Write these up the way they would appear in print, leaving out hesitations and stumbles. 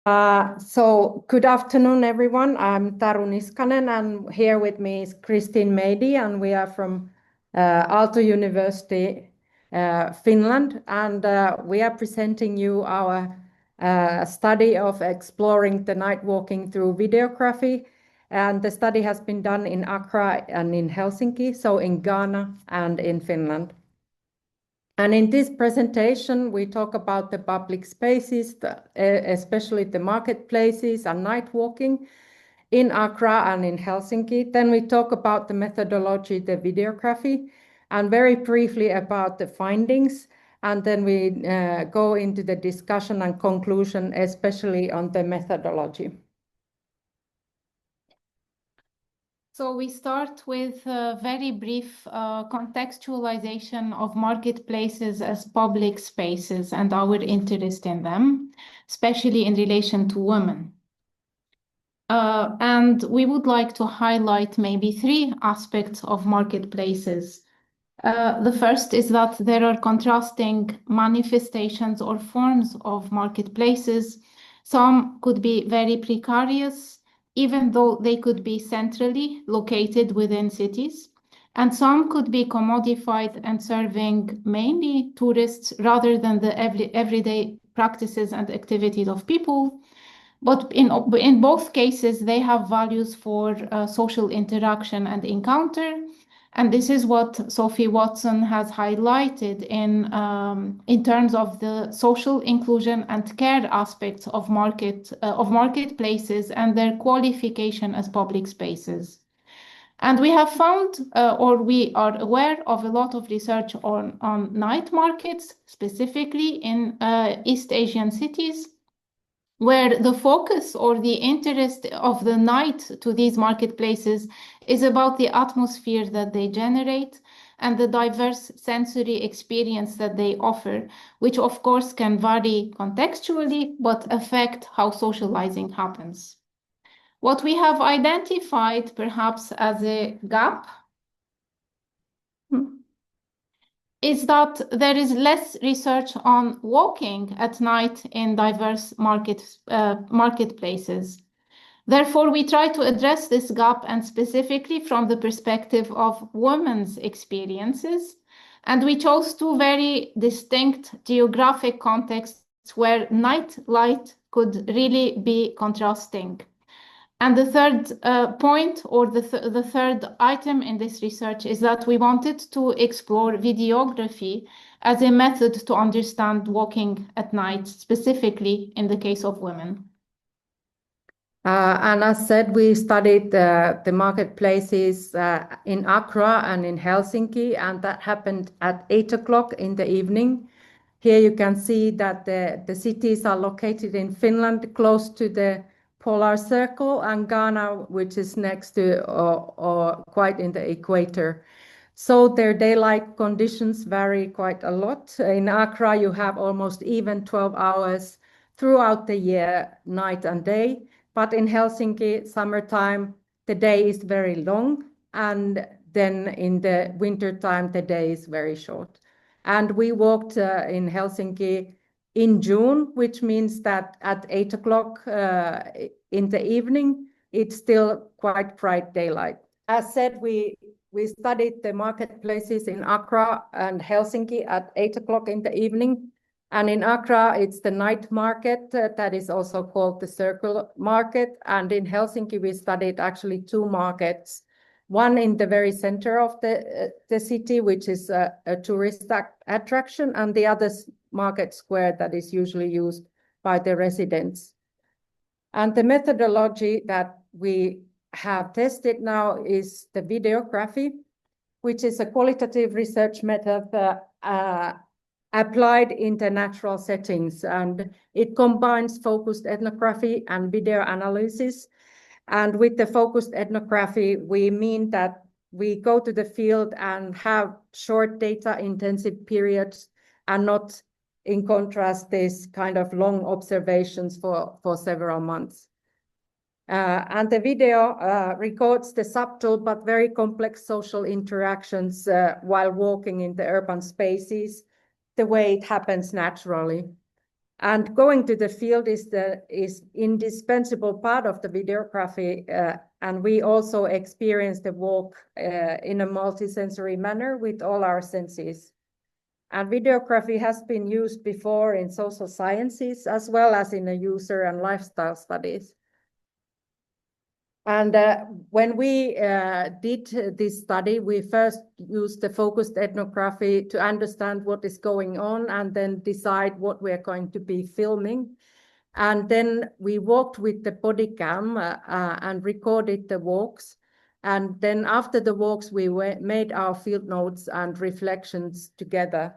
So good afternoon, everyone. I'm Taru Niskanen, and here with me is Mady, and we are from Aalto University, Finland, and we are presenting you our study of exploring the night walking through videography. And the study has been done in Accra and in Helsinki, so in Ghana and in Finland. And in this presentation, we talk about the public spaces, especially the marketplaces and night walking in Accra and in Helsinki. Then we talk about the methodology, the videography, and very briefly about the findings. And then we go into the discussion and conclusion, especially on the methodology. So we start with a very brief contextualization of marketplaces as public spaces and our interest in them, especially in relation to women. And we would like to highlight maybe three aspects of marketplaces. The first is that there are contrasting manifestations or forms of marketplaces. Some could be very precarious, even though they could be centrally located within cities. And some could be commodified and serving mainly tourists rather than the everyday practices and activities of people. But in both cases, they have values for social interaction and encounter. And this is what Sophie Watson has highlighted in terms of the social inclusion and care aspects of marketplaces and their qualification as public spaces. And we have found, or we are aware of a lot of research on night markets, specifically in East Asian cities, where the focus or the interest of the night to these marketplaces is about the atmosphere that they generate and the diverse sensory experience that they offer, which of course can vary contextually, but affect how socializing happens. What we have identified perhaps as a gap is that there is less research on walking at night in diverse marketplaces. Therefore, we try to address this gap, and specifically from the perspective of women's experiences. And we chose two very distinct geographic contexts where night light could really be contrasting. And the third point, or the third item in this research, is that we wanted to explore videography as a method to understand walking at night, specifically in the case of women. And as said, we studied the marketplaces in Accra and in Helsinki, and that happened at 8 o'clock in the evening. Here you can see that the cities are located in Finland, close to the polar circle, and Ghana, which is next to or quite in the equator. So their daylight conditions vary quite a lot. In Accra, you have almost even 12 hours throughout the year, night and day. But in Helsinki, summertime, the day is very long, and then in the wintertime, the day is very short. And we walked in Helsinki in June, which means that at 8 o'clock in the evening, it's still quite bright daylight. As said, we studied the marketplaces in Accra and Helsinki at 8 o'clock in the evening. And in Accra, it's the night market that is also called the circle market. And in Helsinki, we studied actually two markets. One in the very center of the city, which is a tourist attraction, and the other market square that is usually used by the residents. And the methodology that we have tested now is the videography, which is a qualitative research method applied in the natural settings, and it combines focused ethnography and video analysis. And with the focused ethnography, we mean that we go to the field and have short data-intensive periods and not, in contrast, this kind of long observations for several months. And the video records the subtle but very complex social interactions while walking in the urban spaces, the way it happens naturally. And going to the field is indispensable part of the videography, and we also experience the walk in a multisensory manner with all our senses. And videography has been used before in social sciences as well as in the user and lifestyle studies. And when we did this study, we first used the focused ethnography to understand what is going on and then decide what we are going to be filming. And then we walked with the body cam and recorded the walks. And then after the walks, we made our field notes and reflections together.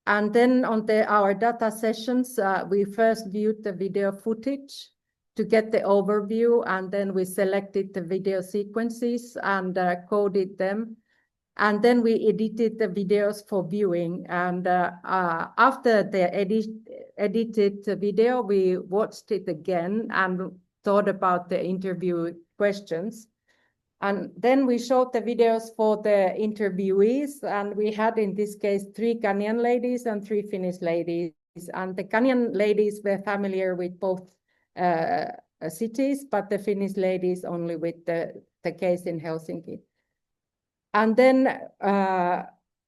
And then on our data sessions, we first viewed the video footage to get the overview, and then we selected the video sequences and coded them. And then we edited the videos for viewing. And after the edited video, we watched it again and thought about the interview questions. And then we showed the videos for the interviewees, and we had in this case 3 Ghanaian ladies and 3 Finnish ladies. And the Ghanaian ladies were familiar with both cities, but the Finnish ladies only with the case in Helsinki. And then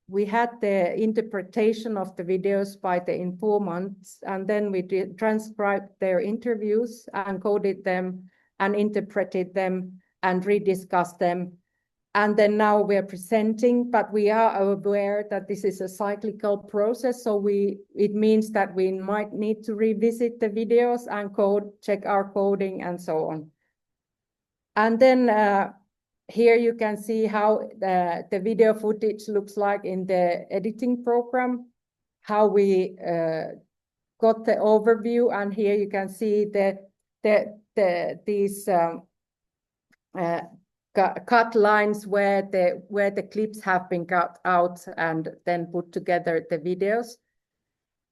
we had the interpretation of the videos by the informants, and then we transcribed their interviews and coded them and interpreted them and rediscuss them. And then now we're presenting, but we are aware that this is a cyclical process. So it means that we might need to revisit the videos and check our coding and so on. And then here you can see how the video footage looks like in the editing program, how we got the overview. And here you can see these cut lines where the clips have been cut out and then put together the videos.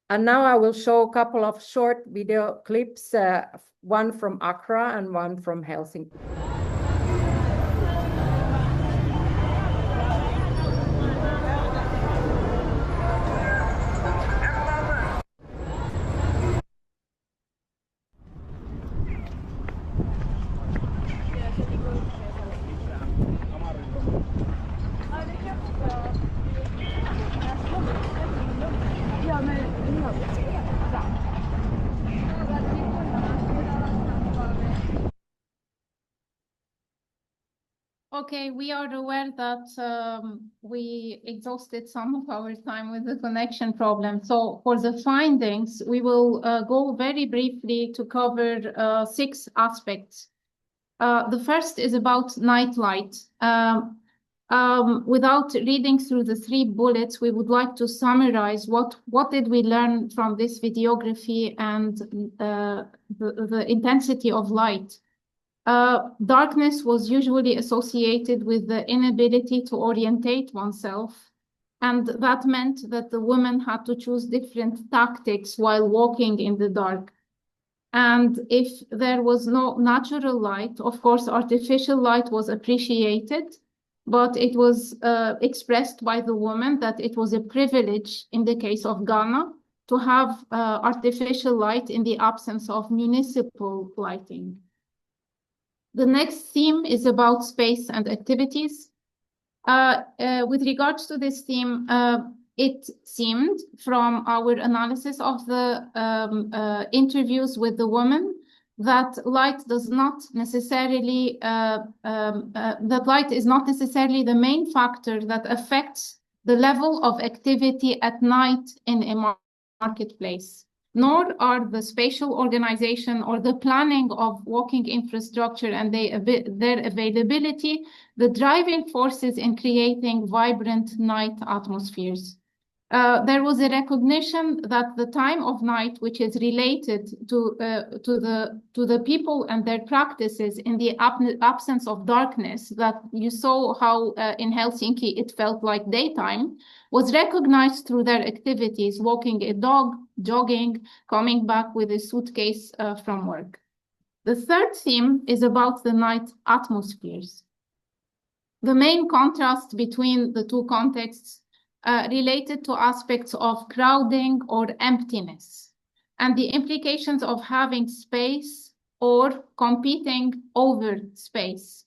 And now I will show a couple of short video clips, one from Accra and one from Helsinki. Okay, we are aware that we exhausted some of our time with the connection problem. So for the findings, we will go very briefly to cover 6 aspects. The first is about nightlight. Without reading through the 3 bullets, we would like to summarize what did we learn from this videography and the intensity of light. Darkness was usually associated with the inability to orientate oneself, and that meant that the woman had to choose different tactics while walking in the dark. And if there was no natural light, of course, artificial light was appreciated, but it was expressed by the woman that it was a privilege in the case of Ghana to have artificial light in the absence of municipal lighting. The next theme is about space and activities. With regards to this theme, it seemed from our analysis of the interviews with the women that light does not necessarily that light is not necessarily the main factor that affects the level of activity at night in a marketplace, nor are the spatial organization or the planning of walking infrastructure and their availability the driving forces in creating vibrant night atmospheres. There was a recognition that the time of night, which is related to the people and their practices in the absence of darkness, that you saw how in Helsinki it felt like daytime, was recognized through their activities, walking a dog, jogging, coming back with a suitcase from work. The third theme is about the night atmospheres. The main contrast between the 2 contexts related to aspects of crowding or emptiness. and the implications of having space or competing over space.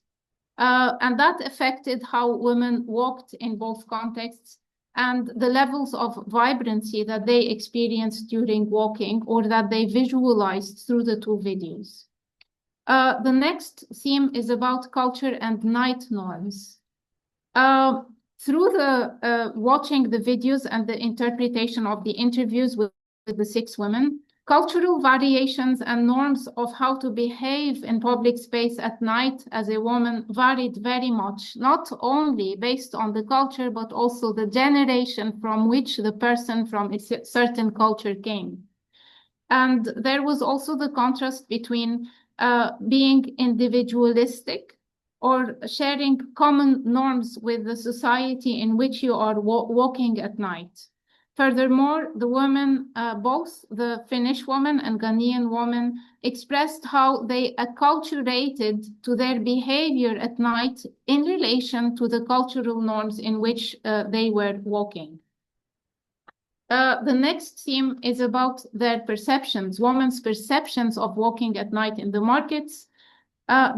And that affected how women walked in both contexts and the levels of vibrancy that they experienced during walking or that they visualized through the two videos. The next theme is about culture and night norms. Through the watching the videos and the interpretation of the interviews with the 6 women, cultural variations and norms of how to behave in public space at night as a woman varied very much, not only based on the culture, but also the generation from which the person from a certain culture came. And there was also the contrast between being individualistic or sharing common norms with the society in which you are walking at night. Furthermore, the women, both the Finnish woman and Ghanaian woman, expressed how they acculturated to their behavior at night in relation to the cultural norms in which they were walking. The next theme is about their perceptions, women's perceptions of walking at night in the markets.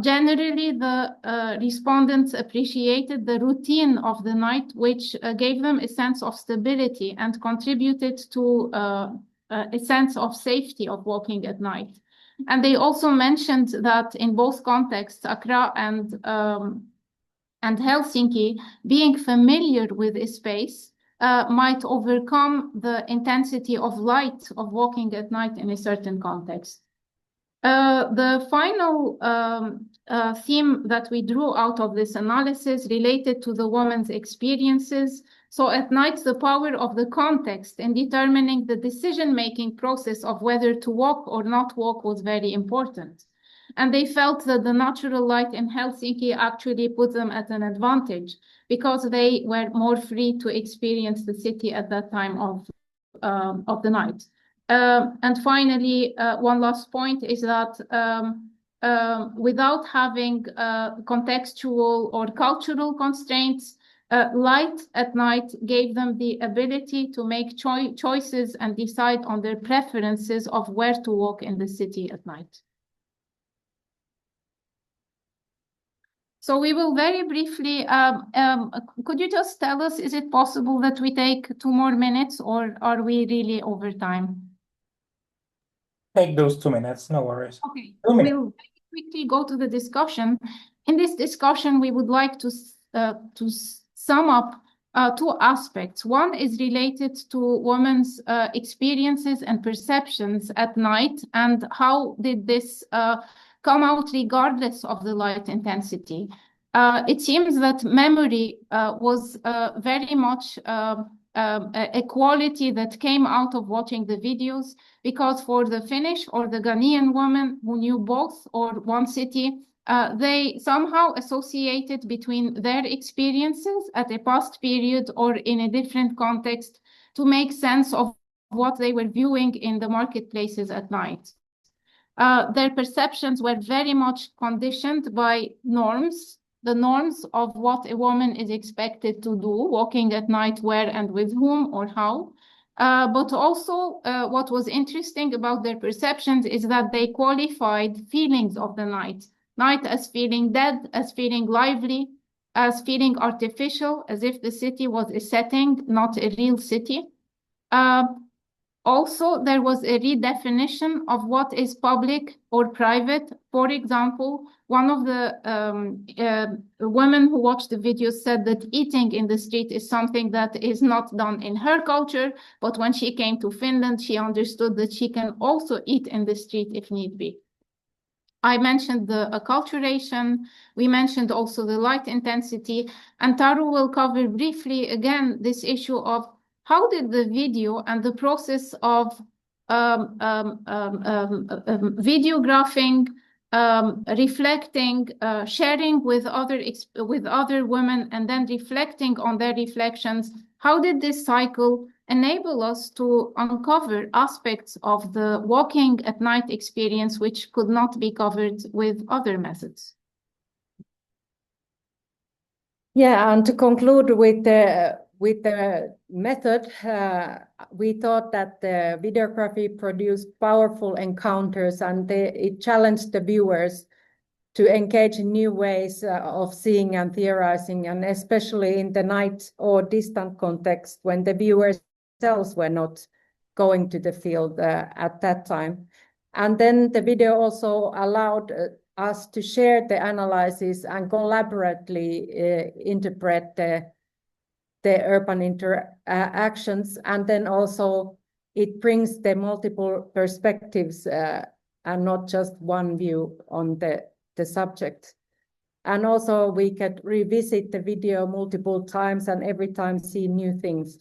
Generally, the respondents appreciated the routine of the night, which gave them a sense of stability and contributed to a sense of safety of walking at night. And they also mentioned that in both contexts, Accra and Helsinki, being familiar with a space might overcome the intensity of light of walking at night in a certain context. The final theme that we drew out of this analysis related to the woman's experiences. So at night, the power of the context in determining the decision-making process of whether to walk or not walk was very important. And they felt that the natural light in Helsinki actually put them at an advantage because they were more free to experience the city at that time of the night. And finally, one last point is that without having contextual or cultural constraints, light at night gave them the ability to make choices and decide on their preferences of where to walk in the city at night. So we will very briefly, could you just tell us, is it possible that we take 2 more minutes or are we really over time? Take those 2 minutes, no worries. Okay, 2 minutes. we'll very quickly go to the discussion. In this discussion, we would like to sum up 2 aspects. One is related to women's experiences and perceptions at night, and how did this come out regardless of the light intensity. It seems that memory was very much a quality that came out of watching the videos, because for the Finnish or the Ghanaian women who knew both or one city, they somehow associated between their experiences at a past period or in a different context to make sense of what they were viewing in the marketplaces at night. Their perceptions were very much conditioned by norms, the norms of what a woman is expected to do, walking at night, where and with whom or how. But also what was interesting about their perceptions is that they qualified feelings of the night as feeling dead, as feeling lively, as feeling artificial, as if the city was a setting, not a real city. Also, there was a redefinition of what is public or private. For example, one of the women who watched the video said that eating in the street is something that is not done in her culture, but when she came to Finland, she understood that she can also eat in the street if need be. I mentioned the acculturation. We mentioned also the light intensity, and Taru will cover briefly again this issue of how did the video and the process of videographing, reflecting, sharing with other women, and then reflecting on their reflections, how did this cycle enable us to uncover aspects of the walking at night experience which could not be covered with other methods? Yeah, and to conclude with with the method, we thought that the videography produced powerful encounters, and it challenged the viewers to engage in new ways of seeing and theorizing, and especially in the night or distant context when the viewers themselves were not going to the field at that time. And then the video also allowed us to share the analysis and collaboratively interpret the urban interactions, and then also it brings the multiple perspectives and not just one view on the subject. And also we could revisit the video multiple times and every time see new things.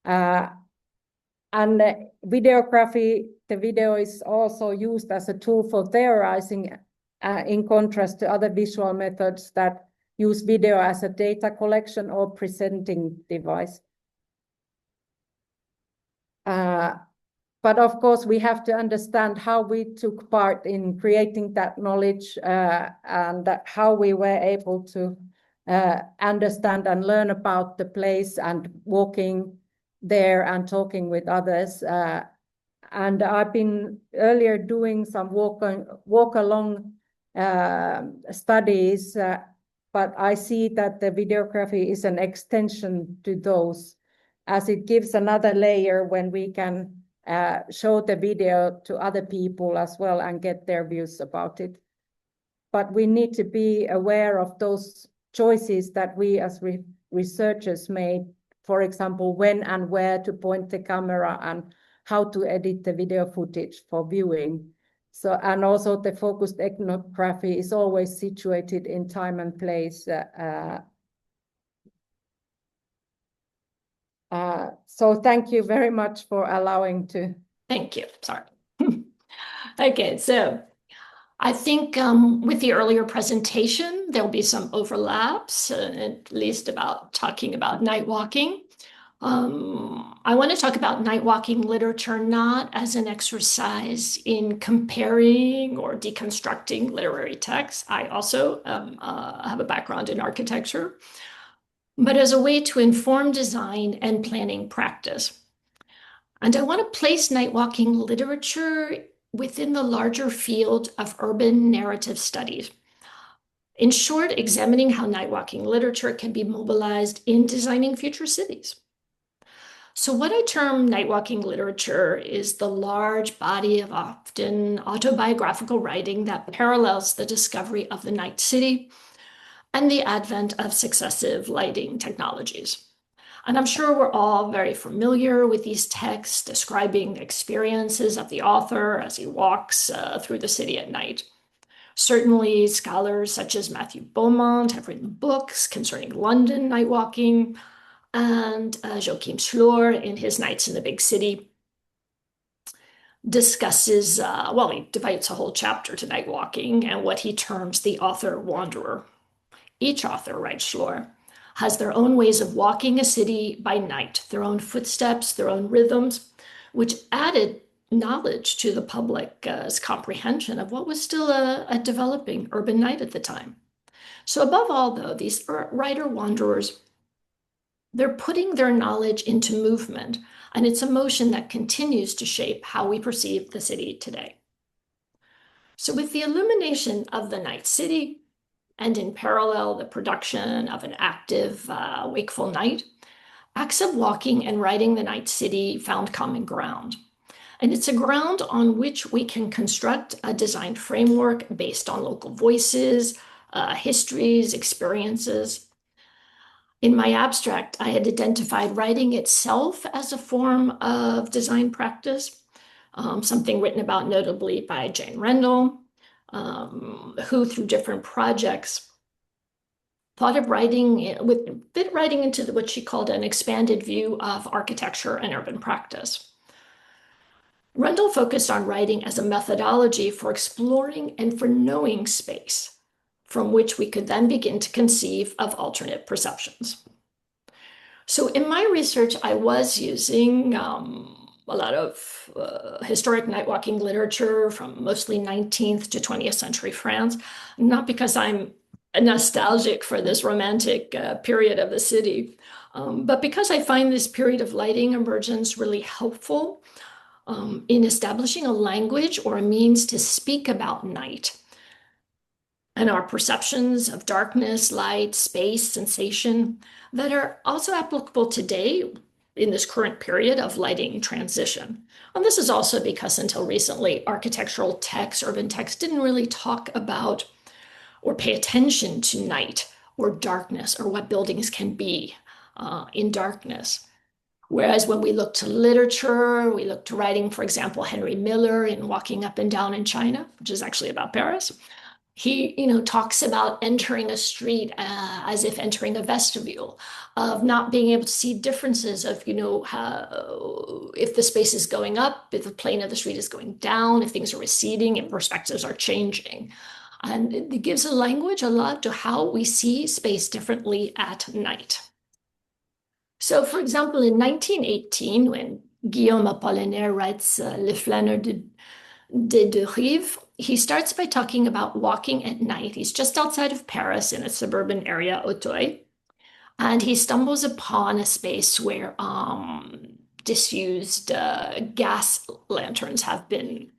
And videography, the video is also used as a tool for theorizing in contrast to other visual methods that use video as a data collection or presenting device. But of course, we have to understand how we took part in creating that knowledge and how we were able to understand and learn about the place and walking there and talking with others. And I've been earlier doing some walk along studies, but I see that the videography is an extension to those, as it gives another layer when we can show the video to other people as well and get their views about it. But we need to be aware of those choices that we as researchers made, for example, when and where to point the camera and how to edit the video footage for viewing. So, and also the focused ethnography is always situated in time and place. So thank you very much for allowing to. Thank you. Sorry. Okay, so I think with the earlier presentation, there'll be some overlaps, at least about talking about night walking. I want to talk about night walking literature not as an exercise in comparing or deconstructing literary texts. I also have a background in architecture, but as a way to inform design and planning practice. And I want to place night walking literature within the larger field of urban narrative studies. In short, examining how night walking literature can be mobilized in designing future cities. So what I term night walking literature is the large body of often autobiographical writing that parallels the discovery of the night city and the advent of successive lighting technologies. And I'm sure we're all very familiar with these texts describing the experiences of the author as he walks through the city at night. Certainly, scholars such as Matthew Beaumont have written books concerning London night walking, and Joachim Schlor in his Nights in the Big City discusses, well, he devotes a whole chapter to night walking and what he terms the author-wanderer. Each author, writes Schlor, has their own ways of walking a city by night, their own footsteps, their own rhythms, which added knowledge to the public's comprehension of what was still a developing urban night at the time. So above all, though, these writer-wanderers, they're putting their knowledge into movement, and it's a motion that continues to shape how we perceive the city today. So with the illumination of the night city, and in parallel, the production of an active, wakeful night, acts of walking and writing the night city found common ground. And it's a ground on which we can construct a design framework based on local voices, histories, experiences. In my abstract, I had identified writing itself as a form of design practice, something written about notably by Jane Rendell, who through different projects thought of writing into what she called an expanded view of architecture and urban practice. Rendell focused on writing as a methodology for exploring and for knowing space, from which we could then begin to conceive of alternate perceptions. So in my research, I was using a lot of historic night walking literature from mostly 19th to 20th century France, not because I'm nostalgic for this romantic period of the city, But because I find this period of lighting emergence really helpful in establishing a language or a means to speak about night and our perceptions of darkness, light, space, sensation that are also applicable today in this current period of lighting transition. And this is also because until recently, architectural texts, urban texts didn't really talk about or pay attention to night or darkness or what buildings can be in darkness. Whereas when we look to literature, we look to writing, for example, Henry Miller in Walking Up and Down in China, which is actually about Paris. He, talks about entering a street as if entering a vestibule, of not being able to see differences of, how, if the space is going up, if the plane of the street is going down, if things are receding, and perspectives are changing. And it gives a language a lot to how we see space differently at night. So, for example, in 1918, when Guillaume Apollinaire writes Les Flâneurs des Deux Rives, he starts by talking about walking at night. He's just outside of Paris in a suburban area, Auteuil, and he stumbles upon a space where disused gas lanterns have been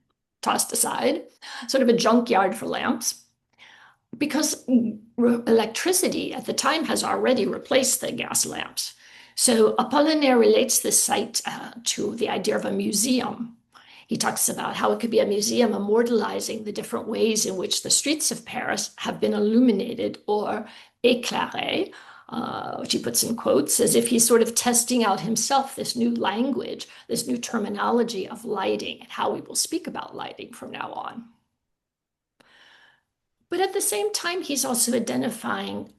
tossed aside, sort of a junkyard for lamps, because electricity at the time has already replaced the gas lamps. So Apollinaire relates this site to the idea of a museum. He talks about how it could be a museum immortalizing the different ways in which the streets of Paris have been illuminated or éclairés, which he puts in quotes, as if he's sort of testing out himself this new language, this new terminology of lighting and how we will speak about lighting from now on. But at the same time, he's also identifying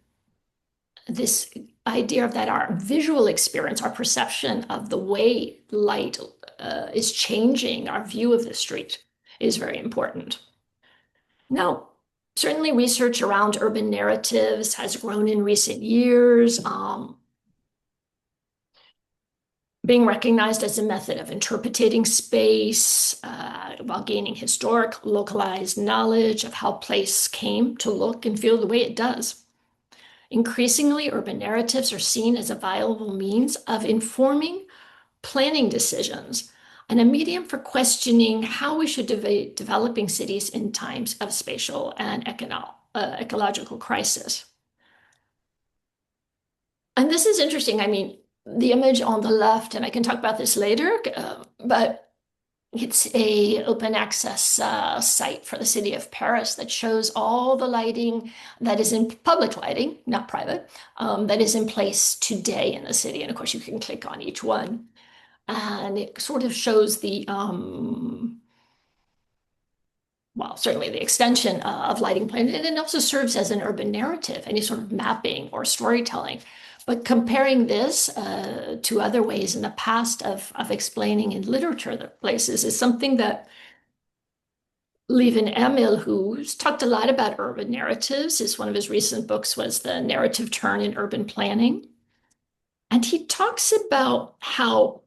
this idea of that our visual experience, our perception of the way light is changing our view of the street is very important. Now, certainly research around urban narratives has grown in recent years, being recognized as a method of interpreting space while gaining historic, localized knowledge of how place came to look and feel the way it does. Increasingly, urban narratives are seen as a viable means of informing planning decisions and a medium for questioning how we should developing cities in times of spatial and ecological crisis. And this is interesting. I mean, the image on the left, and I can talk about this later, but it's an open access site for the city of Paris that shows all the lighting that is in public lighting, not private, that is in place today in the city. And of course, you can click on each one. And it sort of shows the, certainly the extension of lighting plan. And it also serves as an urban narrative, any sort of mapping or storytelling. But comparing this to other ways in the past of explaining in literature the places is something that Levin Emil, who's talked a lot about urban narratives, one of his recent books was The Narrative Turn in Urban Planning. And he talks about how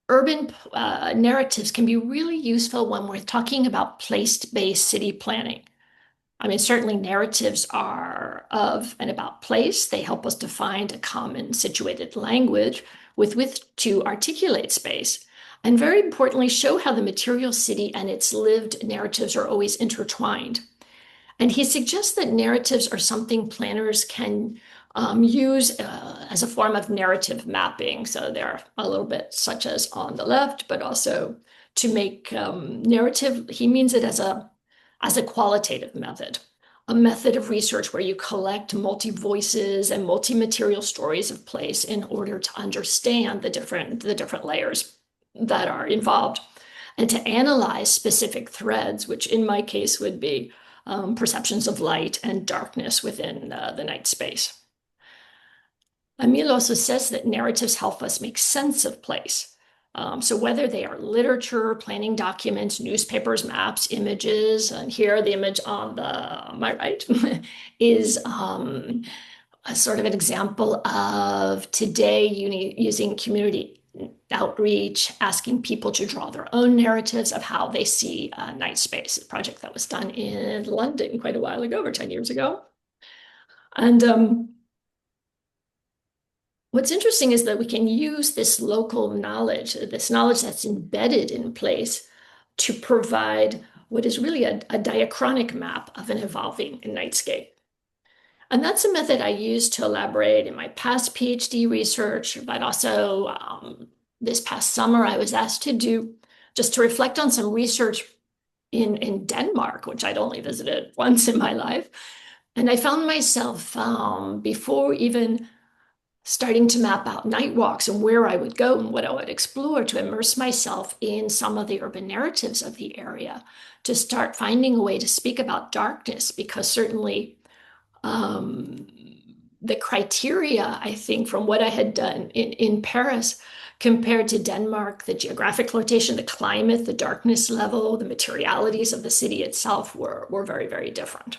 urban narratives can be really useful when we're talking about place-based city planning. I mean, certainly narratives are of and about place. They help us to find a common situated language with which to articulate space. And very importantly, show how the material city and its lived narratives are always intertwined. And he suggests that narratives are something planners can use as a form of narrative mapping. So they're a little bit such as on the left, but also to make narrative, he means it as a qualitative method, a method of research where you collect multi-voices and multi-material stories of place in order to understand the different layers that are involved and to analyze specific threads, which in my case would be perceptions of light and darkness within the night space. Emil also says that narratives help us make sense of place. So whether they are literature, planning documents, newspapers, maps, images, and here the image on my right is a sort of an example of today using community outreach, asking people to draw their own narratives of how they see night space, a project that was done in London quite a while ago, over 10 years ago. And what's interesting is that we can use this local knowledge, this knowledge that's embedded in place, to provide what is really a diachronic map of an evolving nightscape. And that's a method I use to elaborate in my past PhD research, but also this past summer I was asked to do just to reflect on some research in Denmark, which I'd only visited once in my life. And I found myself, before even starting to map out night walks and where I would go and what I would explore, to immerse myself in some of the urban narratives of the area, to start finding a way to speak about darkness, because certainly the criteria, I think, from what I had done in Paris compared to Denmark, the geographic location, the climate, the darkness level, the materialities of the city itself were very, very different.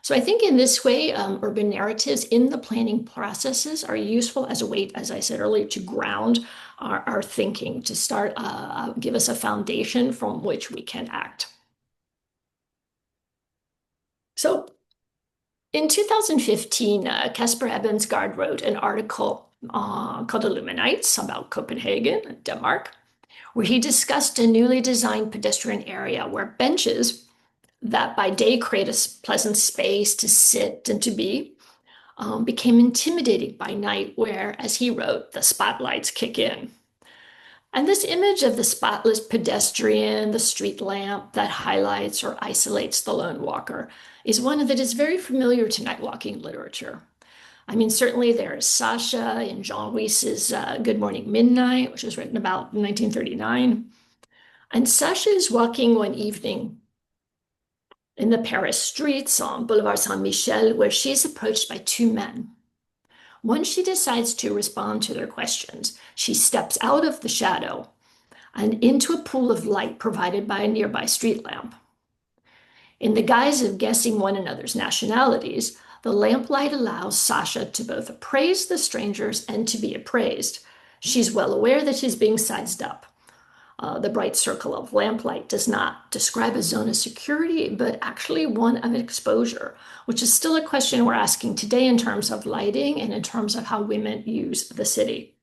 So I think in this way, urban narratives in the planning processes are useful as a way, as I said earlier, to ground our thinking, to start give us a foundation from which we can act. So in 2015, Casper Ebensgaard wrote an article called Illuminates about Copenhagen and Denmark, where he discussed a newly designed pedestrian area where benches that by day create a pleasant space to sit and to be, became intimidating by night, where, as he wrote, the spotlights kick in. And this image of the spotless pedestrian, the street lamp that highlights or isolates the lone walker, is one that is very familiar to night walking literature. I mean, certainly there's Sasha in Jean Rhys's Good Morning Midnight, which was written about in 1939. And Sasha is walking one evening in the Paris streets on Boulevard Saint-Michel, where she is approached by two men. Once she decides to respond to their questions, she steps out of the shadow and into a pool of light provided by a nearby street lamp. In the guise of guessing one another's nationalities, the lamplight allows Sasha to both appraise the strangers and to be appraised. She's well aware that she's being sized up. The bright circle of lamplight does not describe a zone of security, but actually one of exposure, which is still a question we're asking today in terms of lighting and in terms of how women use the city.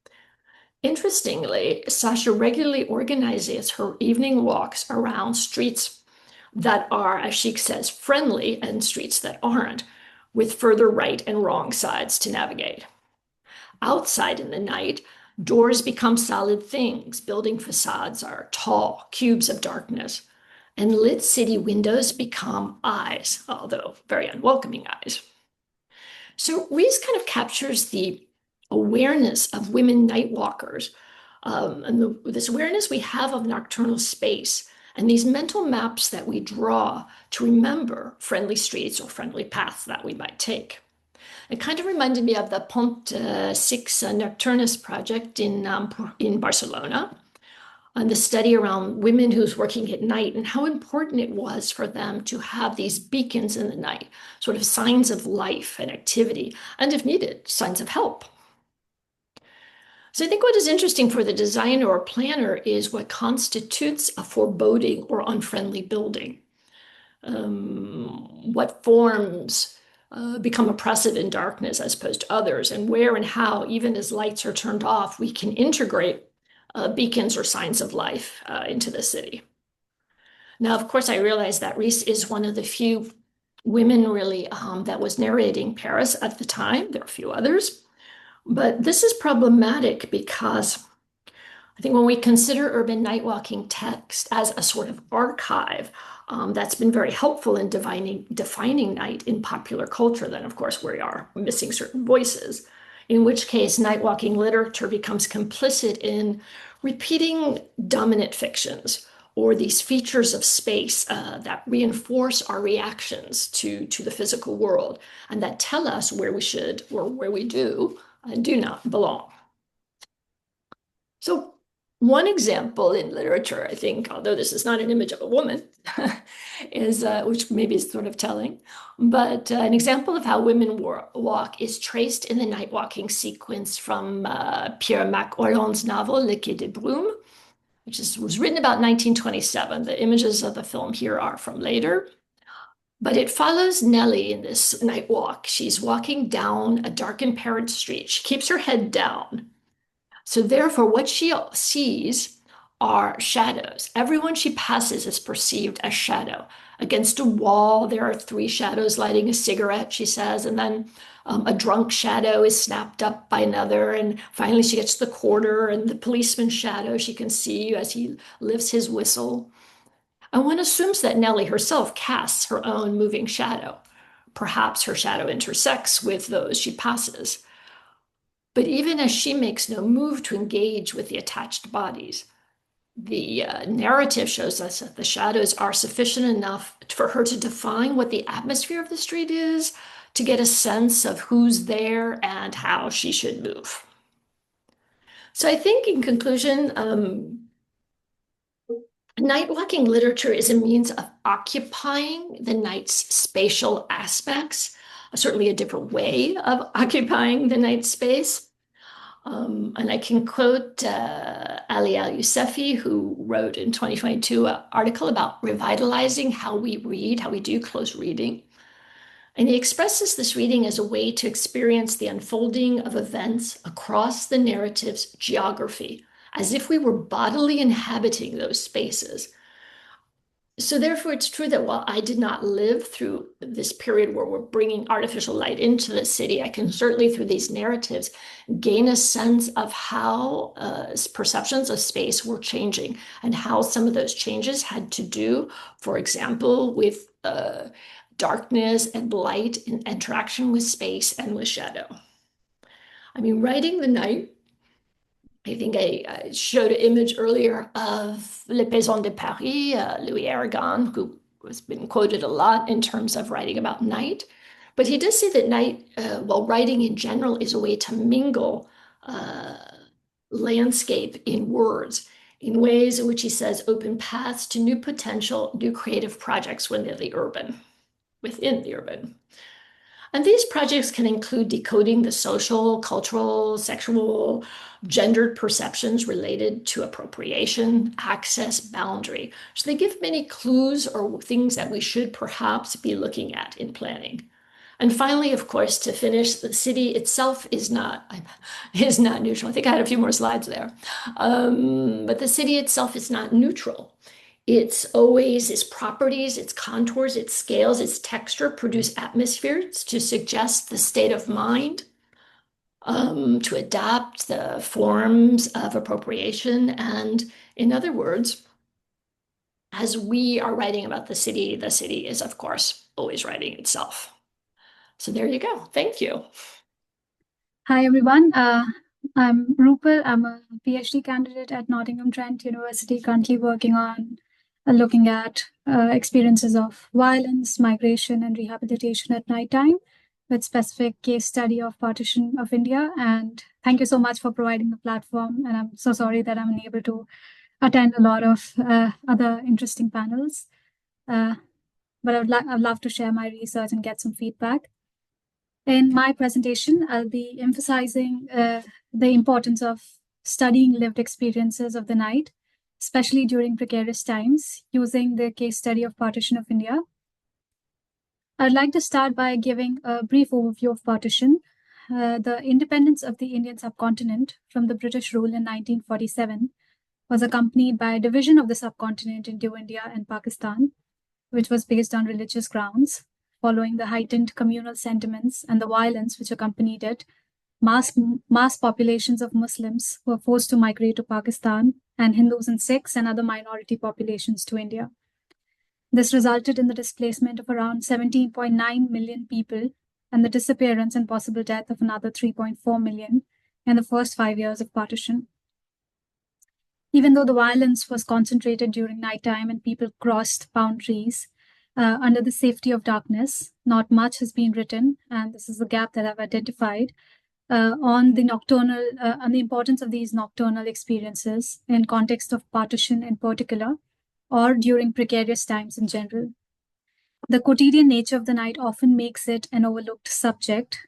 Interestingly, Sasha regularly organizes her evening walks around streets that are, as she says, friendly and streets that aren't, with further right and wrong sides to navigate. Outside in the night, doors become solid things. Building facades are tall cubes of darkness, and lit city windows become eyes, although very unwelcoming eyes. So Rhys kind of captures the awareness of women night walkers, and this awareness we have of nocturnal space, and these mental maps that we draw to remember friendly streets or friendly paths that we might take. It kind of reminded me of the Pont 6 Nocturnus project in Barcelona, and the study around women who's working at night and how important it was for them to have these beacons in the night, sort of signs of life and activity, and if needed, signs of help. So I think what is interesting for the designer or planner is what constitutes a foreboding or unfriendly building. What forms become oppressive in darkness as opposed to others, and where and how, even as lights are turned off, we can integrate beacons or signs of life into the city. Now, of course, I realize that Rhys is one of the few women really that was narrating Paris at the time. There are a few others, but this is problematic because I think when we consider urban night walking text as a sort of archive, that's been very helpful in defining night in popular culture, then of course we are missing certain voices, in which case night walking literature becomes complicit in repeating dominant fictions or these features of space that reinforce our reactions to the physical world and that tell us where we should or where we do not belong. So one example in literature, I think, although this is not an image of a woman, is which maybe is sort of telling, but an example of how women walk is traced in the night walking sequence from Pierre Mac Orland's novel Le Quai des Brumes, which was written about 1927. The images of the film here are from later. But it follows Nellie in this night walk. She's walking down a darkened Parent Street. She keeps her head down. So therefore, what she sees are shadows. Everyone she passes is perceived as shadow. Against a wall, there are 3 shadows lighting a cigarette, she says, and then a drunk shadow is snapped up by another, and finally she gets to the corner, and the policeman's shadow she can see as he lifts his whistle. And one assumes that Nellie herself casts her own moving shadow. Perhaps her shadow intersects with those she passes. But even as she makes no move to engage with the attached bodies, the narrative shows us that the shadows are sufficient enough for her to define what the atmosphere of the street is, to get a sense of who's there and how she should move. So I think in conclusion, nightwalking literature is a means of occupying the night's spatial aspects, certainly a different way of occupying the night space. And I can quote Ali Al-Yousefi, who wrote in 2022 an article about revitalizing how we read, how we do close reading. And he expresses this reading as a way to experience the unfolding of events across the narrative's geography, as if we were bodily inhabiting those spaces. So therefore, it's true that while I did not live through this period where we're bringing artificial light into the city, I can certainly, through these narratives, gain a sense of how perceptions of space were changing and how some of those changes had to do, for example, with darkness and light in interaction with space and with shadow. I mean, writing the night, I think I showed an image earlier of Le Paysan de Paris, Louis Aragon, who has been quoted a lot in terms of writing about night. But he does say that night, while writing in general, is a way to mingle landscape in words in ways in which he says open paths to new potential, new creative projects within the urban. And these projects can include decoding the social, cultural, sexual, gendered perceptions related to appropriation, access, boundary. So they give many clues or things that we should perhaps be looking at in planning. And finally, of course, to finish, the city itself is not neutral. I think I had a few more slides there. But the city itself is not neutral. It's always its properties, its contours, its scales, its texture produce atmospheres to suggest the state of mind, to adapt the forms of appropriation. And in other words, as we are writing about the city is, of course, always writing itself. So there you go. Thank you. Hi, everyone. I'm Rupal. I'm a PhD candidate at Nottingham Trent University, currently working on looking at experiences of violence, migration, and rehabilitation at nighttime, with specific case study of partition of India. And thank you so much for providing the platform. And I'm so sorry that I'm unable to attend a lot of other interesting panels. But I'd love to share my research and get some feedback. In my presentation, I'll be emphasizing the importance of studying lived experiences of the night, especially during precarious times, using the case study of partition of India. I'd like to start by giving a brief overview of partition. The independence of the Indian subcontinent from the British rule in 1947 was accompanied by a division of the subcontinent into India and Pakistan, which was based on religious grounds. Following the heightened communal sentiments and the violence which accompanied it, mass populations of Muslims were forced to migrate to Pakistan, and Hindus and Sikhs and other minority populations to India. This resulted in the displacement of around 17.9 million people and the disappearance and possible death of another 3.4 million in the first 5 years of partition. Even though the violence was concentrated during nighttime and people crossed boundaries under the safety of darkness, not much has been written, and this is the gap that I've identified, on the importance of these nocturnal experiences in context of partition in particular, or during precarious times in general. The quotidian nature of the night often makes it an overlooked subject,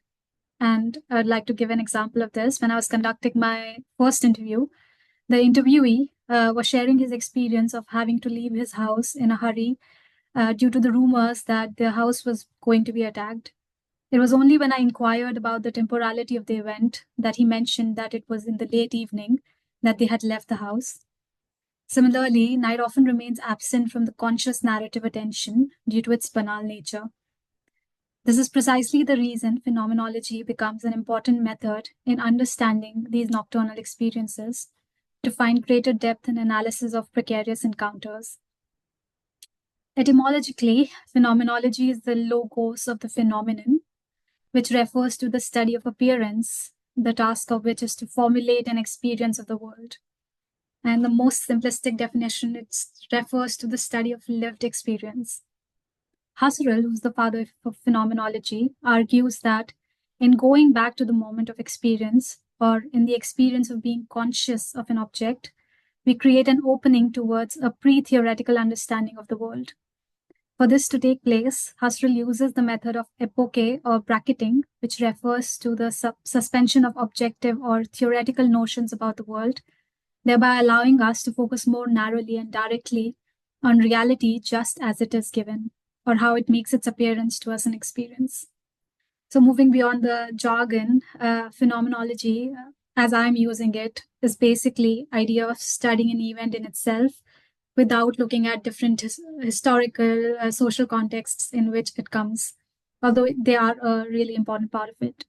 and I'd like to give an example of this. When I was conducting my first interview, the interviewee was sharing his experience of having to leave his house in a hurry due to the rumors that their house was going to be attacked. It was only when I inquired about the temporality of the event that he mentioned that it was in the late evening that they had left the house. Similarly, night often remains absent from the conscious narrative attention due to its banal nature. This is precisely the reason phenomenology becomes an important method in understanding these nocturnal experiences to find greater depth in analysis of precarious encounters. Etymologically, phenomenology is the logos of the phenomenon, which refers to the study of appearance, the task of which is to formulate an experience of the world. And the most simplistic definition, it refers to the study of lived experience. Husserl, who's the father of phenomenology, argues that in going back to the moment of experience, or in the experience of being conscious of an object, we create an opening towards a pre-theoretical understanding of the world. For this to take place, Husserl uses the method of epoche or bracketing, which refers to the suspension of objective or theoretical notions about the world, thereby allowing us to focus more narrowly and directly on reality just as it is given, or how it makes its appearance to us in experience. So moving beyond the jargon, phenomenology, as I'm using it, is basically idea of studying an event in itself without looking at different historical, social contexts in which it comes, although they are a really important part of it.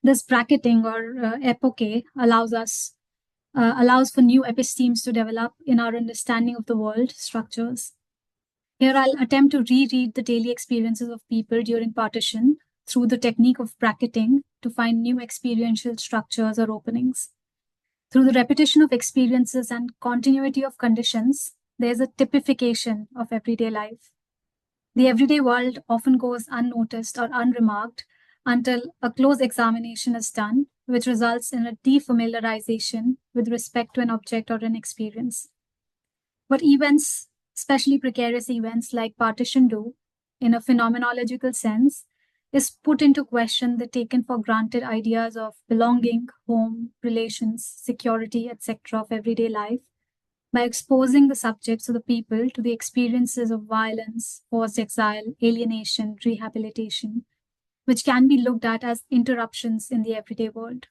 This bracketing or epoche allows for new epistemes to develop in our understanding of the world structures. Here I'll attempt to reread the daily experiences of people during partition through the technique of bracketing to find new experiential structures or openings. Through the repetition of experiences and continuity of conditions, there's a typification of everyday life. The everyday world often goes unnoticed or unremarked until a close examination is done, which results in a defamiliarization with respect to an object or an experience. What events, especially precarious events like partition do, in a phenomenological sense, is put into question the taken for granted ideas of belonging, home, relations, security, etc. of everyday life by exposing the subjects or the people to the experiences of violence, forced exile, alienation, rehabilitation, which can be looked at as interruptions in the everyday world.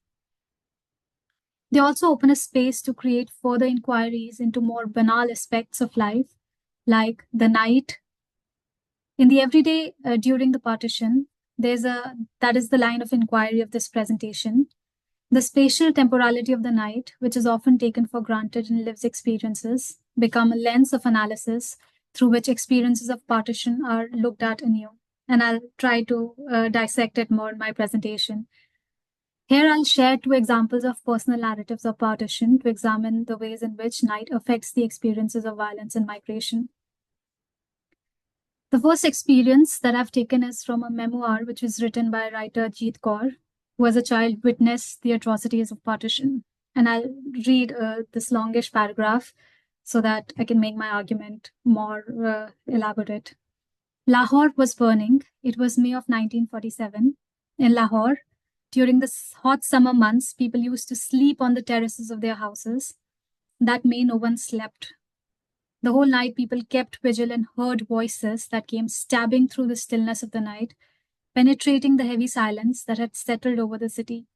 They also open a space to create further inquiries into more banal aspects of life, like the night. In the everyday during the partition, that is the line of inquiry of this presentation. The spatial temporality of the night, which is often taken for granted in lived experiences, become a lens of analysis through which experiences of partition are looked at anew. And I'll try to dissect it more in my presentation. Here I'll share two examples of personal narratives of partition to examine the ways in which night affects the experiences of violence and migration. The first experience that I've taken is from a memoir which was written by writer Jeet Kaur, who as a child witnessed the atrocities of partition. And I'll read this longish paragraph so that I can make my argument more elaborate. Lahore was burning. It was May of 1947. In Lahore, during the hot summer months, people used to sleep on the terraces of their houses. That May, no one slept. The whole night, people kept vigil and heard voices that came stabbing through the stillness of the night, penetrating the heavy silence that had settled over the city.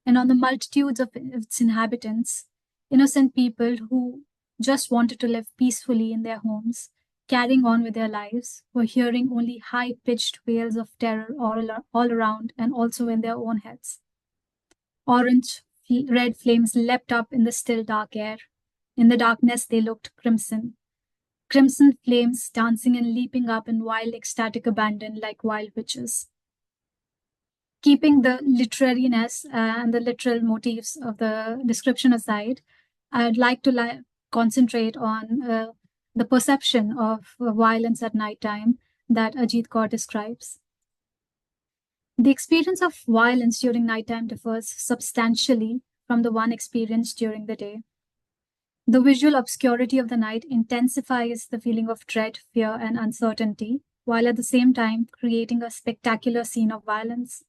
And on the multitudes of its inhabitants, innocent people who just wanted to live peacefully in their homes, carrying on with their lives, were hearing only high-pitched wails of terror all around and also in their own heads. Orange, red flames leapt up in the still dark air. In the darkness, they looked crimson. Crimson flames dancing and leaping up in wild ecstatic abandon like wild witches. Keeping the literariness and the literal motifs of the description aside, I'd like to concentrate on the perception of violence at nighttime that Jeet Kaur describes. The experience of violence during nighttime differs substantially from the one experienced during the day. The visual obscurity of the night intensifies the feeling of dread, fear, and uncertainty, while at the same time creating a spectacular scene of violence.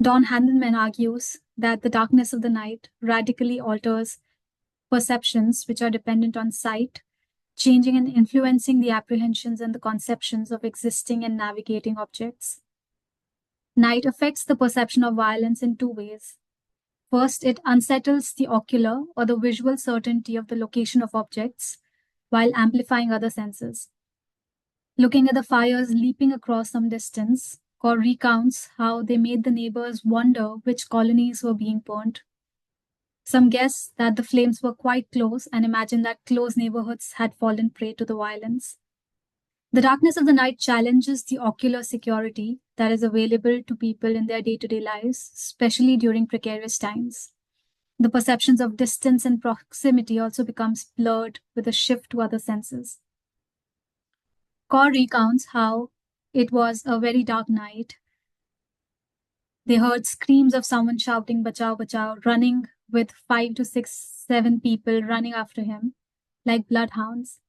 Don Handelman argues that the darkness of the night radically alters perceptions which are dependent on sight, changing and influencing the apprehensions and the conceptions of existing and navigating objects. Night affects the perception of violence in two ways. First, it unsettles the ocular or the visual certainty of the location of objects while amplifying other senses. Looking at the fires leaping across some distance, Kaur recounts how they made the neighbors wonder which colonies were being burnt. Some guess that the flames were quite close and imagine that close neighborhoods had fallen prey to the violence. The darkness of the night challenges the ocular security that is available to people in their day-to-day lives, especially during precarious times. The perceptions of distance and proximity also becomes blurred with a shift to other senses. Kaur recounts how it was a very dark night. They heard screams of someone shouting, "Bachao, bachao," running with 5 to 6, 7 people running after him like bloodhounds.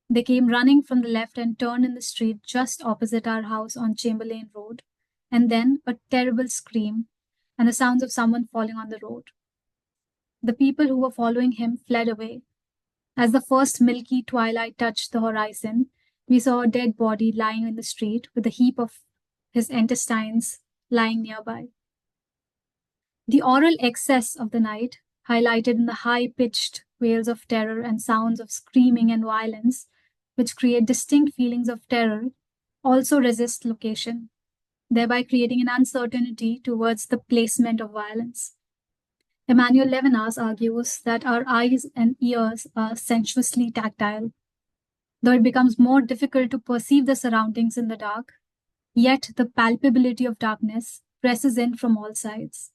They came running from the left and turned in the street just opposite our house on Chamberlain Road, and then a terrible scream and the sounds of someone falling on the road. The people who were following him fled away. As the first milky twilight touched the horizon, we saw a dead body lying in the street with a heap of his intestines lying nearby. The aural excess of the night, highlighted in the high-pitched wails of terror and sounds of screaming and violence, which create distinct feelings of terror, also resist location, thereby creating an uncertainty towards the placement of violence. Emmanuel Levinas argues that our eyes and ears are sensuously tactile. Though it becomes more difficult to perceive the surroundings in the dark, yet the palpability of darkness presses in from all sides.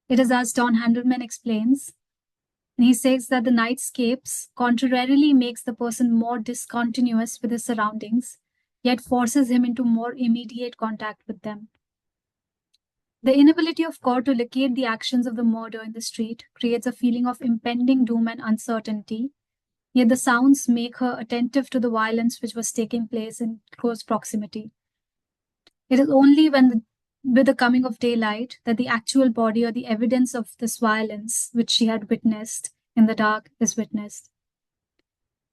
It is as Don Handelman explains, and he says that the nightscapes contrarily makes the person more discontinuous with his surroundings, yet forces him into more immediate contact with them. The inability of Kaur to locate the actions of the murder in the street creates a feeling of impending doom and uncertainty, yet the sounds make her attentive to the violence which was taking place in close proximity. It is only with the coming of daylight that the actual body or the evidence of this violence which she had witnessed in the dark is witnessed.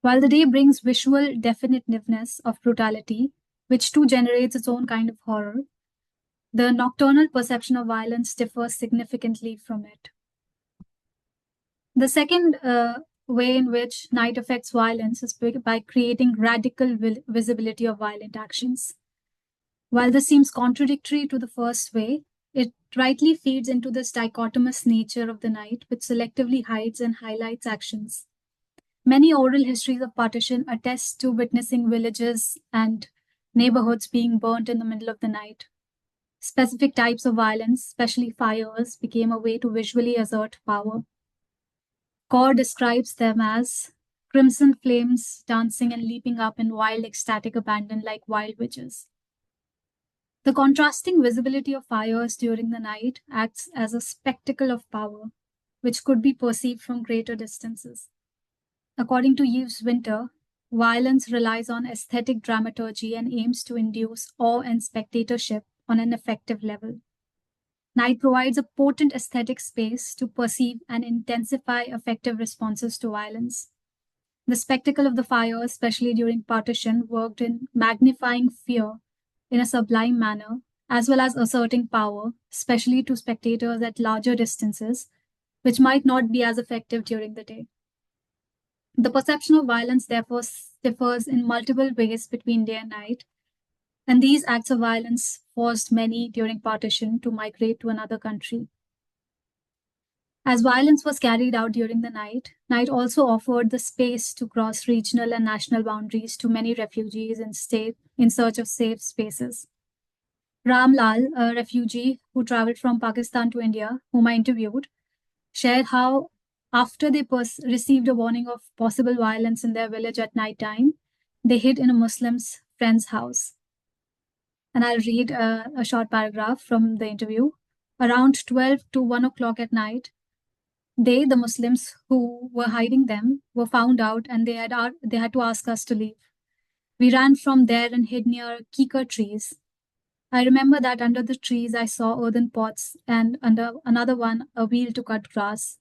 While the day brings visual definitiveness of brutality, which too generates its own kind of horror, the nocturnal perception of violence differs significantly from it. The second way in which night affects violence is by creating radical visibility of violent actions. While this seems contradictory to the first way, it rightly feeds into this dichotomous nature of the night, which selectively hides and highlights actions. Many oral histories of partition attest to witnessing villages and neighborhoods being burnt in the middle of the night. Specific types of violence, especially fires, became a way to visually assert power. Kaur describes them as crimson flames dancing and leaping up in wild ecstatic abandon like wild witches. The contrasting visibility of fires during the night acts as a spectacle of power, which could be perceived from greater distances. According to Yves Winter, violence relies on aesthetic dramaturgy and aims to induce awe and spectatorship on an effective level. Night provides a potent aesthetic space to perceive and intensify effective responses to violence. The spectacle of the fire, especially during partition, worked in magnifying fear in a sublime manner, as well as asserting power, especially to spectators at larger distances, which might not be as effective during the day. The perception of violence, therefore, differs in multiple ways between day and night, and these acts of violence forced many during partition to migrate to another country. As violence was carried out during the night, night also offered the space to cross regional and national boundaries to many refugees in search of safe spaces. Ram Lal, a refugee who traveled from Pakistan to India, whom I interviewed, shared how after they received a warning of possible violence in their village at night time, they hid in a Muslim's friend's house. And I'll read a short paragraph from the interview. Around 12 to 1 o'clock at night, they, the Muslims who were hiding them, were found out and they had to ask us to leave. We ran from there and hid near kikar trees. I remember that under the trees I saw earthen pots and under another one a wheel to cut grass.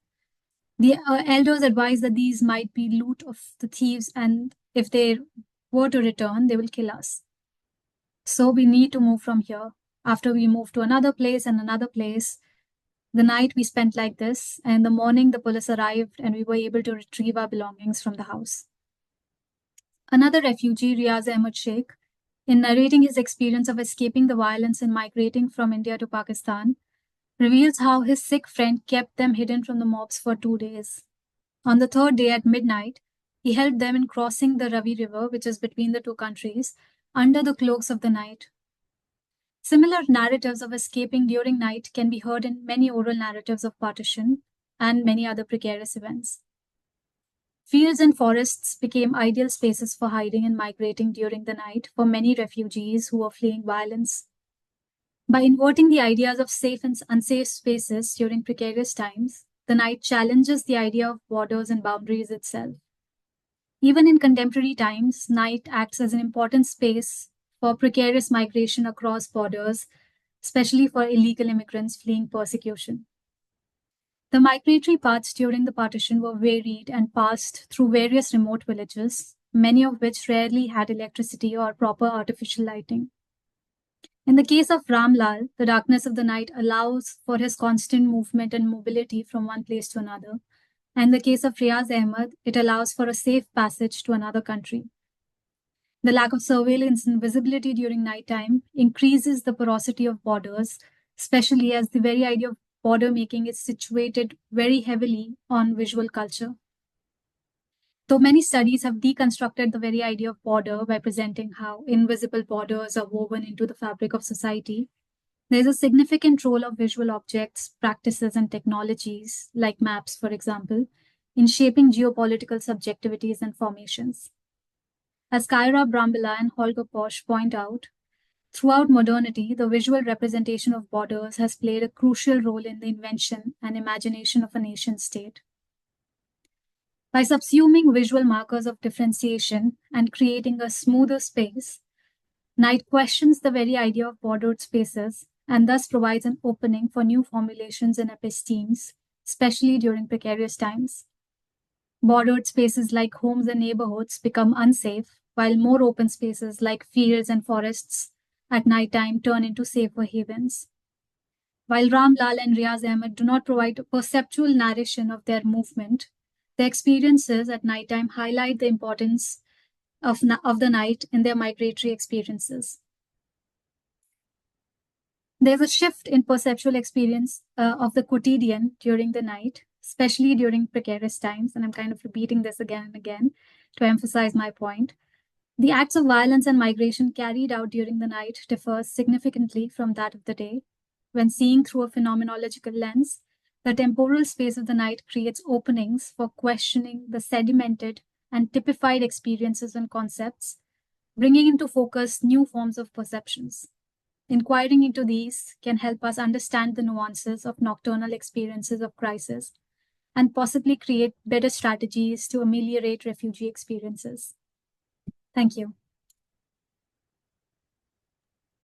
The elders advised that these might be loot of the thieves and if they were to return, they will kill us. So we need to move from here. After we move to another place and another place, the night we spent like this, and in the morning the police arrived and we were able to retrieve our belongings from the house. Another refugee, Riaz Ahmed Sheikh, in narrating his experience of escaping the violence and migrating from India to Pakistan, reveals how his Sikh friend kept them hidden from the mobs for 2 days. On the third day at midnight, he helped them in crossing the Ravi River, which is between the two countries, under the cloaks of the night. Similar narratives of escaping during night can be heard in many oral narratives of partition and many other precarious events. Fields and forests became ideal spaces for hiding and migrating during the night for many refugees who were fleeing violence. By inverting the ideas of safe and unsafe spaces during precarious times, the night challenges the idea of borders and boundaries itself. Even in contemporary times, night acts as an important space for precarious migration across borders, especially for illegal immigrants fleeing persecution. The migratory paths during the partition were varied and passed through various remote villages, many of which rarely had electricity or proper artificial lighting. In the case of Ramlal, the darkness of the night allows for his constant movement and mobility from one place to another. And in the case of Riaz Ahmed, it allows for a safe passage to another country. The lack of surveillance and visibility during nighttime increases the porosity of borders, especially as the very idea of border making is situated very heavily on visual culture. Though many studies have deconstructed the very idea of border by presenting how invisible borders are woven into the fabric of society, there is a significant role of visual objects, practices, and technologies, like maps, for example, in shaping geopolitical subjectivities and formations. As Kyra Brambilla and Holger Posch point out, throughout modernity, the visual representation of borders has played a crucial role in the invention and imagination of a nation-state. By subsuming visual markers of differentiation and creating a smoother space, night questions the very idea of bordered spaces and thus provides an opening for new formulations and epistemes, especially during precarious times. Bordered spaces like homes and neighborhoods become unsafe, while more open spaces like fields and forests at nighttime turn into safer havens. While Ramlal and Riaz Ahmed do not provide a perceptual narration of their movement, their experiences at nighttime highlight the importance of the night in their migratory experiences. There's a shift in perceptual experience of the quotidian during the night, especially during precarious times, and I'm kind of repeating this again and again to emphasize my point. The acts of violence and migration carried out during the night differ significantly from that of the day. When seeing through a phenomenological lens, the temporal space of the night creates openings for questioning the sedimented and typified experiences and concepts, bringing into focus new forms of perceptions. Inquiring into these can help us understand the nuances of nocturnal experiences of crisis and possibly create better strategies to ameliorate refugee experiences. Thank you.